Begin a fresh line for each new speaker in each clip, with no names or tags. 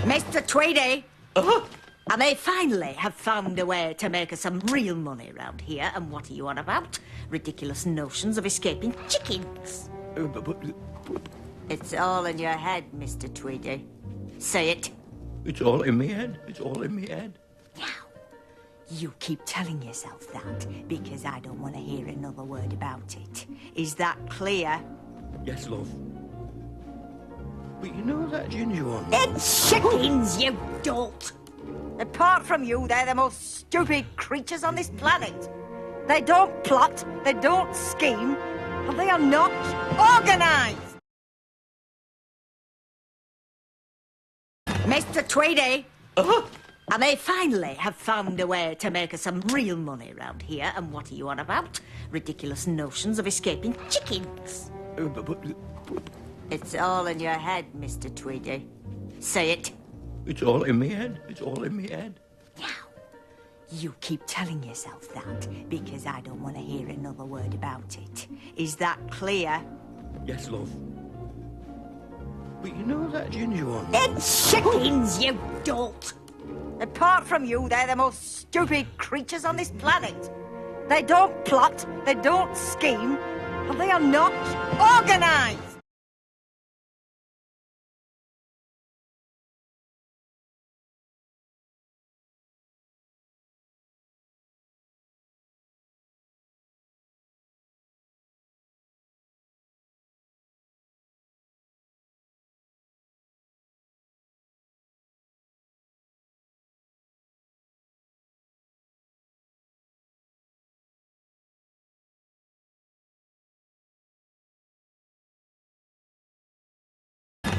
Mr. Tweedy! I may finally have found a way to make us some real money around here. And what are you on about? Ridiculous notions of escaping chickens. It's all in your head, Mr. Tweedy. Say it.
It's all in me head. It's all in me head.
Now, you keep telling yourself that because I don't want to hear another word about it. Is that clear?
Yes, love. But you know that ginger one?
It's chickens, you dolt! Apart from you, they're the most stupid creatures on this planet. They don't plot, they don't scheme, and they are not organised. Mr. Tweedy! I may finally have found a way to make us some real money around here. And what are you on about? Ridiculous notions of escaping chickens. It's all in your head, Mr. Tweedy. Say it.
It's all in me head. It's all in me head.
Now, you keep telling yourself that because I don't want to hear another word about it. Is that clear?
Yes, love. But you know that ginger one?
It's chickens, you dolt! Apart from you, they're the most stupid creatures on this planet. They don't plot, they don't scheme, and they are not organised.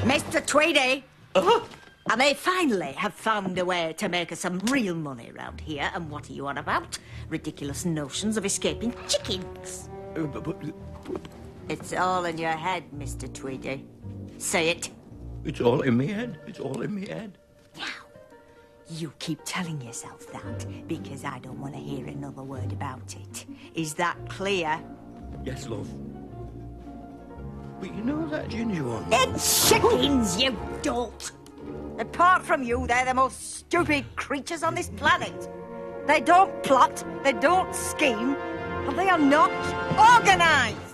Mr. Tweedy! I may finally have found a way to make us some real money around here. And what are you on about? Ridiculous notions of escaping chickens. It's all in your head, Mr. Tweedy. Say it.
It's all in me head. It's all in me head.
Now, you keep telling yourself that because I don't want to hear another word about it. Is that clear?
Yes, love. But you know that ginger one?
It's chickens, you dolt! Apart from you, they're the most stupid creatures on this planet. They don't plot, they don't scheme, and they are not organised.